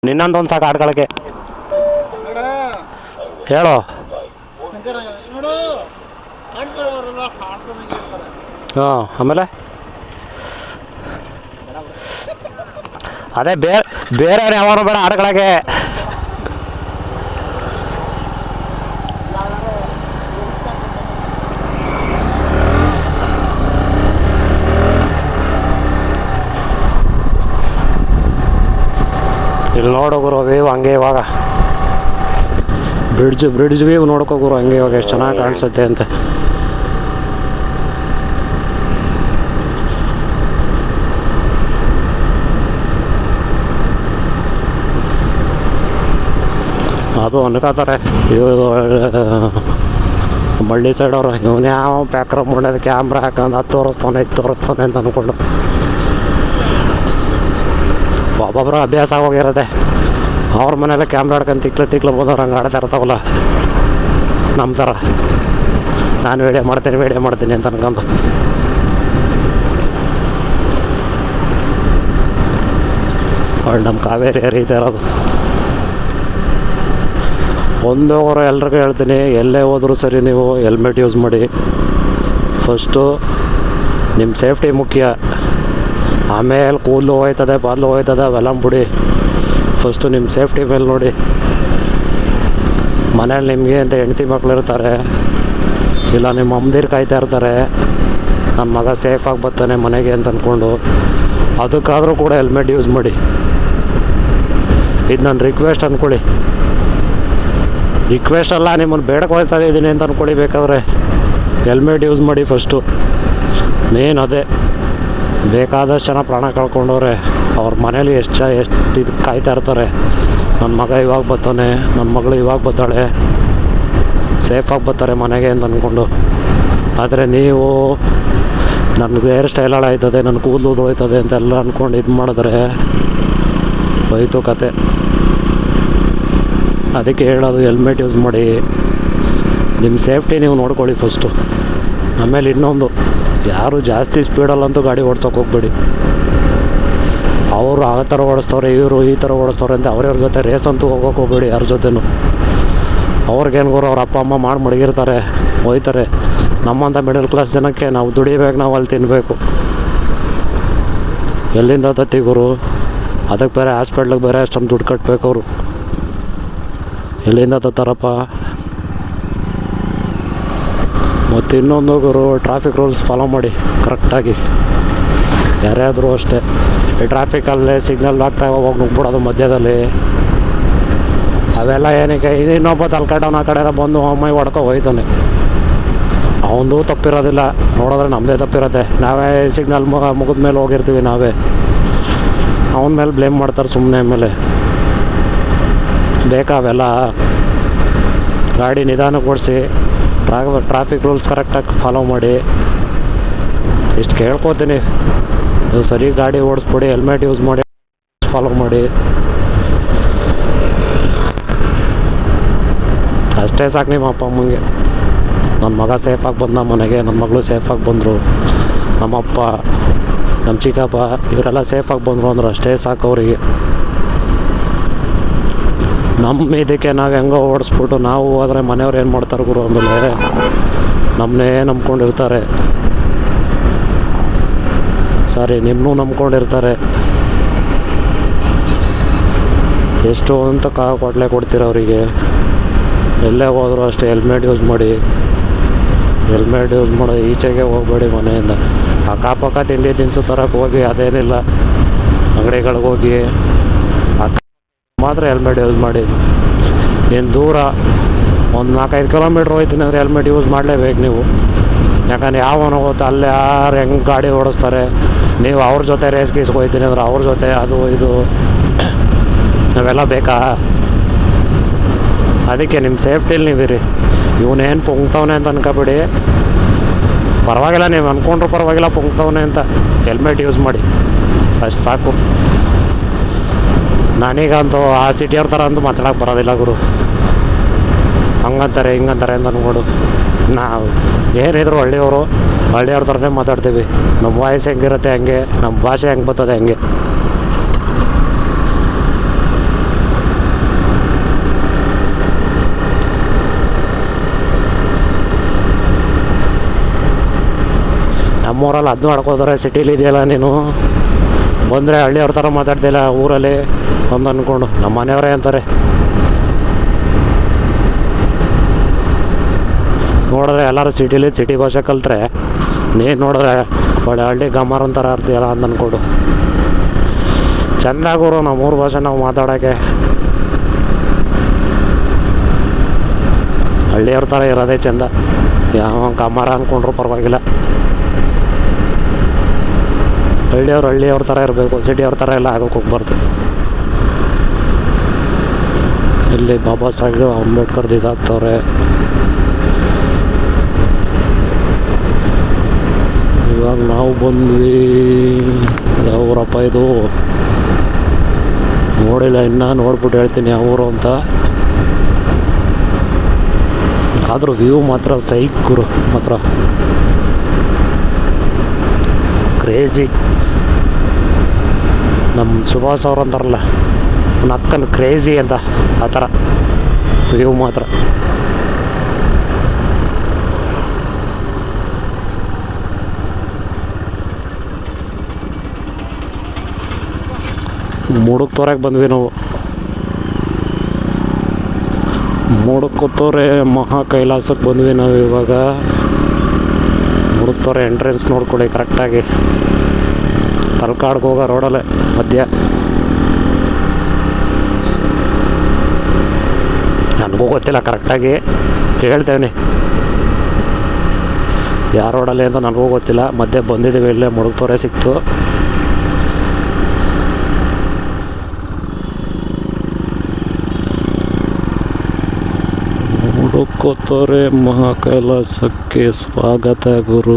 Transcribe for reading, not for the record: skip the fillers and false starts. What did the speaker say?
ನಿನ್ನೊಂದೊಂದು ಸಾಕು ಆಡ್ಕೊಳಕ್ಕೆ. ಹೇಳು. ಹಾಂ, ಆಮೇಲೆ ಅದೇ ಬೇರೆಯವ್ರು ಯಾವಾಗ ಬೇಡ ಆಡ್ಕೊಳಕ್ಕೆ. ಇಲ್ಲಿ ನೋಡೋಗುರು ವೀವ್ ಹಂಗೆ ಇವಾಗ ಬ್ರಿಡ್ಜ್ ವೀವ್ ನೋಡ್ಕೋಗುರು ಹಂಗೆ ಇವಾಗ ಎಷ್ಟು ಚೆನ್ನಾಗಿ ಕಾಣಿಸುತ್ತೆ ಅಂತ. ಅದು ಅನ್ಕೋತಾರೆ ಇವರು ಬಳ್ಳಿ ಸೈಡವರು, ಇವನು ಯಾವ ಪ್ಯಾಕ್ರ ಮಾಡೋದು ಕ್ಯಾಮ್ರಾ ಹಾಕೊಂಡು ಅದು ತೋರಿಸ್ತಾನೆ ಇದು ತೋರಿಸ್ತಾನೆ ಅಂತ ಅಂದ್ಕೊಂಡು ಒಬ್ಬೊಬ್ಬರು ಅಭ್ಯಾಸ ಆಗೋಗಿರುತ್ತೆ. ಅವ್ರ ಮನೆಯಲ್ಲ ಕ್ಯಾಮ್ರಾ ಹಿಡ್ಕೊಂಡು ತಿಕ್ಲು ಬಂದವ್ರು ಹಂಗೆ ಆಡ್ತಾ ಇರ್ತಾವಲ್ಲ ನಮ್ಮ ಥರ. ನಾನು ವಿಡಿಯೋ ಮಾಡ್ತೀನಿ ಅಂತ ಅನ್ಕೊಂಡು ನಮ್ಮ ಕಾವೇರಿ ಹರಿತಾ ಇರೋದು. ಒಂದೋಗರು ಎಲ್ರಿಗೂ ಹೇಳ್ತೀನಿ, ಎಲ್ಲೇ ಹೋದರೂ ಸರಿ ನೀವು ಹೆಲ್ಮೆಟ್ ಯೂಸ್ ಮಾಡಿ. ಫಸ್ಟು ನಿಮ್ಮ ಸೇಫ್ಟಿ ಮುಖ್ಯ, ಆಮೇಲೆ ಕೂದಲು ಹೋಯ್ತದೆ ಬಾದ್ಲು ಹೋಯ್ತದೆ ಅವೆಲ್ಲ ಬಿಡಿ. ಫಸ್ಟು ನಿಮ್ಮ ಸೇಫ್ಟಿ ಮೇಲೆ ನೋಡಿ. ಮನೇಲಿ ನಿಮಗೆ ಅಂತ ಹೆಂಡತಿ ಮಕ್ಳು ಇರ್ತಾರೆ, ಇಲ್ಲ ನಿಮ್ಮ ಅಮ್ಮದಿರು ಕಾಯ್ತಾ ಇರ್ತಾರೆ, ನನ್ನ ಮಗ ಸೇಫಾಗಿ ಬರ್ತಾನೆ ಮನೆಗೆ ಅಂತ ಅಂದ್ಕೊಂಡು ಅದಕ್ಕಾದರೂ ಕೂಡ ಹೆಲ್ಮೆಟ್ ಯೂಸ್ ಮಾಡಿ. ಇದು ನನ್ನ ರಿಕ್ವೆಸ್ಟ್ ಅಂದ್ಕೊಳ್ಳಿ. ರಿಕ್ವೆಸ್ಟ್ ಅಲ್ಲ, ನಿಮ್ಮನ್ನು ಬೇಡಕ್ಕೆ ಹೋಗ್ತಾ ಇದ್ದೀನಿ ಅಂತ ಅಂದ್ಕೊಳ್ಳಿ. ಬೇಕಾದರೆ ಹೆಲ್ಮೆಟ್ ಯೂಸ್ ಮಾಡಿ ಫಸ್ಟು. ಮೇನ್ ಅದೇ. ಬೇಕಾದಷ್ಟು ಜನ ಪ್ರಾಣ ಕಳ್ಕೊಂಡವ್ರೆ, ಅವ್ರ ಮನೇಲಿ ಎಷ್ಟು ಇದು ಕಾಯ್ತಾ ಇರ್ತಾರೆ, ನನ್ನ ಮಗ ಇವಾಗ ಬರ್ತಾನೆ, ನನ್ನ ಮಗಳು ಇವಾಗ ಬರ್ತಾಳೆ, ಸೇಫಾಗಿ ಬರ್ತಾರೆ ಮನೆಗೆ ಅಂತ ಅಂದ್ಕೊಂಡು. ಆದರೆ ನೀವು ನನಗೆ ಹೇರ್ ಸ್ಟೈಲ್ ಹಾಳಾಯ್ತದೆ, ನನ್ನ ಕೂದಲು ಹೋಯ್ತದೆ ಅಂತೆಲ್ಲ ಅಂದ್ಕೊಂಡು ಇದು ಮಾಡಿದ್ರೆ ಹೋಯ್ತು ಕತೆ. ಅದಕ್ಕೆ ಹೇಳೋದು ಹೆಲ್ಮೆಟ್ ಯೂಸ್ ಮಾಡಿ, ನಿಮ್ಮ ಸೇಫ್ಟಿ ನೀವು ನೋಡ್ಕೊಳ್ಳಿ ಫಸ್ಟು. ಆಮೇಲೆ ಇನ್ನೊಂದು, ಯಾರು ಜಾಸ್ತಿ ಸ್ಪೀಡಲ್ಲಂತೂ ಗಾಡಿ ಓಡ್ಸೋಕೆ ಹೋಗ್ಬೇಡಿ. ಅವರು ಆ ಥರ ಓಡಿಸ್ತವ್ರೆ, ಇವರು ಈ ಥರ ಓಡಿಸ್ತವ್ರೆ ಅಂತ ಅವ್ರವ್ರ ಜೊತೆ ರೇಸ್ ಅಂತೂ ಹೋಗೋಕೆ ಹೋಗ್ಬೇಡಿ ಯಾರ ಜೊತೆನೂ. ಅವ್ರಿಗೇನ್ಗೋರು ಅವ್ರ ಅಪ್ಪ ಅಮ್ಮ ಮಾಡಿ ಮಡಗಿರ್ತಾರೆ, ಹೋಯ್ತಾರೆ. ನಮ್ಮಂಥ ಮಿಡಲ್ ಕ್ಲಾಸ್ ಜನಕ್ಕೆ ನಾವು ದುಡಿಬೇಕು, ನಾವು ಅಲ್ಲಿ ತಿನ್ನಬೇಕು. ಎಲ್ಲಿಂದ ತತ್ತಿಗೋರು? ಅದಕ್ಕೆ ಬೇರೆ ಹಾಸ್ಪಿಟ್ಲಿಗೆ ಬೇರೆ ಅಷ್ಟೊಂದು ದುಡ್ಡು ಕಟ್ಟಬೇಕು ಅವರು. ಎಲ್ಲಿಂದ ತತ್ತಾರಪ್ಪ? ಮತ್ತು ಇನ್ನೊಂದು ಗುರು, ಟ್ರಾಫಿಕ್ ರೂಲ್ಸ್ ಫಾಲೋ ಮಾಡಿ ಕರೆಕ್ಟಾಗಿ. ಯಾರ್ಯಾದರೂ ಅಷ್ಟೇ, ಈ ಟ್ರಾಫಿಕಲ್ಲೇ ಸಿಗ್ನಲ್ ಆಗ್ತಾ ಹೋಗಿ ನುಗ್ಬಿಡೋದು ಮಧ್ಯದಲ್ಲಿ, ಅವೆಲ್ಲ ಏನಕ್ಕೆ? ಇನ್ನೊಬ್ಬ ತಲ್ಕಂಡವನು ಆ ಕಡೆ ಬಂದು ಅಮ್ಮ ಹೊಡ್ಕೊ ಹೋಯ್ತಾನೆ. ಅವನದು ತಪ್ಪಿರೋದಿಲ್ಲ, ನೋಡಿದ್ರೆ ನಮ್ಮದೇ ತಪ್ಪಿರುತ್ತೆ. ನಾವೇ ಸಿಗ್ನಲ್ ಮುಗಿದ ಮೇಲೆ ಹೋಗಿರ್ತೀವಿ, ನಾವೇ ಅವನ ಮೇಲೆ ಬ್ಲೇಮ್ ಮಾಡ್ತಾರೆ ಸುಮ್ಮನೆ. ಆಮೇಲೆ ಬೇಕಾ ಅವೆಲ್ಲ? ಗಾಡಿ ನಿಧಾನಕ್ಕೆ ಓಡಿಸಿ, ಟ್ರಾಫಿಕ್ ರೂಲ್ಸ್ ಕರೆಕ್ಟಾಗಿ ಫಾಲೋ ಮಾಡಿ. ಇಷ್ಟು ಕೇಳ್ಕೊತೀನಿ, ನೀವು ಸರಿ ಗಾಡಿ ಓಡಿಸ್ಬಿಡಿ, ಹೆಲ್ಮೆಟ್ ಯೂಸ್ ಮಾಡಿ, ಫಾಲೋ ಮಾಡಿ. ಅಷ್ಟೇ ಸಾಕು ನಿಮ್ಮ ಅಪ್ಪ ಅಮ್ಮಂಗೆ. ನನ್ನ ಮಗ ಸೇಫಾಗಿ ಬಂದ ಮನೆಗೆ, ನನ್ನ ಮಗಳು ಸೇಫಾಗಿ ಬಂದರು, ನಮ್ಮಪ್ಪ ನಮ್ಮ ಚಿಕ್ಕಪ್ಪ ಇವರೆಲ್ಲ ಸೇಫಾಗಿ ಬಂದರು ಅಂದ್ರೆ ಅಷ್ಟೇ ಸಾಕು ಅವರಿಗೆ. ನಮ್ಮ ಇದಕ್ಕೆ ನಾವು ಹೆಂಗೋ ಓಡಿಸ್ಬಿಟ್ಟು ನಾವು ಹೋದರೆ ಮನೆಯವ್ರು ಏನು ಮಾಡ್ತಾರೆ ಗುರು? ಆಮೇಲೆ ನಮ್ಮನ್ನೇ ನಂಬ್ಕೊಂಡಿರ್ತಾರೆ, ಸಾರಿ ನಿಮ್ಮನ್ನೂ ನಂಬ್ಕೊಂಡಿರ್ತಾರೆ. ಎಷ್ಟು ಅಂತ ಕೊಡ್ತೀರ ಅವರಿಗೆ? ಎಲ್ಲೇ ಹೋದರೂ ಅಷ್ಟೇ ಹೆಲ್ಮೆಟ್ ಯೂಸ್ ಮಾಡಿ. ಹೆಲ್ಮೆಟ್ ಯೂಸ್ ಮಾಡೋ ಈಚೆಗೆ ಹೋಗಬೇಡಿ ಮನೆಯಿಂದ. ಅಕ್ಕಪಕ್ಕ ತಿಂಡಿ ತಿನಿಸು ತರಕ್ಕೆ ಹೋಗಿ, ಅದೇನಿಲ್ಲ ಅಂಗಡಿಗಳಿಗೆ ಹೋಗಿ ಮಾತ್ರ ಹೆಲ್ಮೆಟ್ ಯೂಸ್ ಮಾಡಿ. ಏನು ದೂರ ಒಂದು 4-5 ಕಿಲೋಮೀಟ್ರ್ ಹೋಗ್ತೀನಿ ಅಂದರೆ ಹೆಲ್ಮೆಟ್ ಯೂಸ್ ಮಾಡಲೇಬೇಕು ನೀವು. ಯಾಕಂದ್ರೆ ಯಾವನೋ ಗೊತ್ತಾ ಅಲ್ಲೇ ಯಾರು ಹೆಂಗೆ ಗಾಡಿ ಓಡಿಸ್ತಾರೆ. ನೀವು ಅವ್ರ ಜೊತೆ ರೇಸ್ ಗೀಸ್ಗೆ ಹೋಗ್ತೀನಿ ಅಂದ್ರೆ ಅವ್ರ ಜೊತೆ ಅದು ಇದು ನಾವೆಲ್ಲ ಬೇಕಾ? ಅದಕ್ಕೆ ನಿಮ್ಮ ಸೇಫ್ಟಿಲಿ ನೀವಿರಿ. ಇವನೇನು ಪೊಂಗ್ತವನೆ ಅಂತ ಅನ್ಕೋಬೇಡಿ, ಪರವಾಗಿಲ್ಲ, ನೀವು ಅಂದ್ಕೊಂಡ್ರು ಪರವಾಗಿಲ್ಲ ಪೊಂಗ್ತವನೆ ಅಂತ. ಹೆಲ್ಮೆಟ್ ಯೂಸ್ ಮಾಡಿ ಅಷ್ಟು ಸಾಕು. ನನಗಂತೂ ಆ ಸಿಟಿಯವ್ರ ಥರ ಅಂತೂ ಮಾತಾಡೋಕೆ ಬರೋದಿಲ್ಲ ಗುರು. ಹಂಗಂತಾರೆ ಹಿಂಗಂತಾರೆ ಅಂತ ಅನ್ಕೊಂಡು ನಾವು ಏನಿದ್ರು ಹಳ್ಳಿಯವ್ರ ಥರನೇ ಮಾತಾಡ್ತೀವಿ. ನಮ್ಮ ವಾಯ್ಸ್ ಹೆಂಗಿರುತ್ತೆ ಹಂಗೆ, ನಮ್ಮ ಭಾಷೆ ಹೆಂಗೆ ಬರ್ತದೆ ಹಂಗೆ. ನಮ್ಮೂರಲ್ಲಿ ಅದನ್ನೂ ಆಡ್ಕೋತಾರೆ. ಸಿಟೀಲಿ ಇದೆಯಲ್ಲ ನೀನು, ಬಂದರೆ ಹಳ್ಳಿಯವ್ರ ಥರ ಮಾತಾಡ್ತಿಲ್ಲ ಊರಲ್ಲಿ ಒಂದು ಅಂದ್ಕೊಂಡು. ನಮ್ಮ ಮನೆಯವರೇ ಅಂತಾರೆ, ನೋಡಿದ್ರೆ ಎಲ್ಲರೂ ಸಿಟೀಲಿ ಸಿಟಿ ಭಾಷೆ ಕಲ್ತ್ರೆ ನೀನು ನೋಡಿದ್ರೆ ಒಳ್ಳೆ ಹಳ್ಳಿ ಗಮಾರ ಅಂತಾರೆ ಆಡ್ತೀಯಲ್ಲ ಅಂತ ಅಂದ್ಕೊಂಡು. ಚೆಂದಾಗೋರು ನಮ್ಮೂರು ಭಾಷೆ ನಾವು ಮಾತಾಡೋಕ್ಕೆ. ಹಳ್ಳಿಯವ್ರ ಥರ ಇರೋದೇ ಚೆಂದ. ಯಾವ ಗಮಾರ ಅಂದ್ಕೊಂಡ್ರು ಪರವಾಗಿಲ್ಲ. ಹಳ್ಳಿಯವ್ರ ಥರ ಇರಬೇಕು, ಸಿಟಿಯವ್ರ ಥರ ಎಲ್ಲ ಆಗೋಕ್ಕೆ ಹೋಗ್ಬಾರ್ದು. ಇಲ್ಲಿ ಬಾಬಾ ಸಾಹೇಬ್ ಅಂಬೇಡ್ಕರ್ದು ಇದಾಗ್ತವ್ರೆ. ಇವಾಗ ನಾವು ಬಂದ್ವಿ. ಯಾವೂರಪ್ಪ ಇದು ನೋಡಿಲ್ಲ ಇನ್ನು, ನೋಡ್ಬಿಟ್ಟು ಹೇಳ್ತೀನಿ ಯಾವ ಊರು ಅಂತ. ಆದರೂ ವ್ಯೂ ಮಾತ್ರ ಸೈಕ್ ಗುರು, ಮಾತ್ರ ಕ್ರೇಜಿ. ನಮ್ಮ ಸುಭಾಷ್ ಅವ್ರು ಅಂತಾರಲ್ಲ, ನಕ್ಕನ್ ಕ್ರೇಜಿ ಅಂತ, ಆ ಥರ ವ್ಯೂ ಮಾತ್ರ. ಮೂಡುಕ್ತೋರೆಗೆ ಬಂದ್ವಿ ನಾವು. ಮೂಡುಕ್ತೋರೆ ಮಹಾ ಕೈಲಾಸಕ್ಕೆ ಬಂದ್ವಿ ನಾವು ಇವಾಗ. ಮೂಡುಕ್ತೋರೆ ಎಂಟ್ರೆನ್ಸ್ ನೋಡ್ಕೊಳ್ಳಿ ಕರೆಕ್ಟಾಗಿ. ತಲಕಾಡ್ಗೆ ಹೋಗೋ ರೋಡಲ್ಲೇ ಮಧ್ಯ. ನನಗೂ ಗೊತ್ತಿಲ್ಲ ಕರೆಕ್ಟಾಗಿ, ಹೇಳ್ತೇವೆ ಯಾವ ರೋಡಲ್ಲಿ ಅಂತ ನನಗೂ ಗೊತ್ತಿಲ್ಲ. ಮಧ್ಯೆ ಬಂದಿದ್ದೀವಿ, ಇಲ್ಲೇ ಮೂಡುಕ್ತೋರೆ ಸಿಕ್ತು. ಮೂಡುಕ್ತೋರೆ ಮಹಾ ಕೈಲಾಸಕ್ಕೆ ಸ್ವಾಗತ ಗುರು.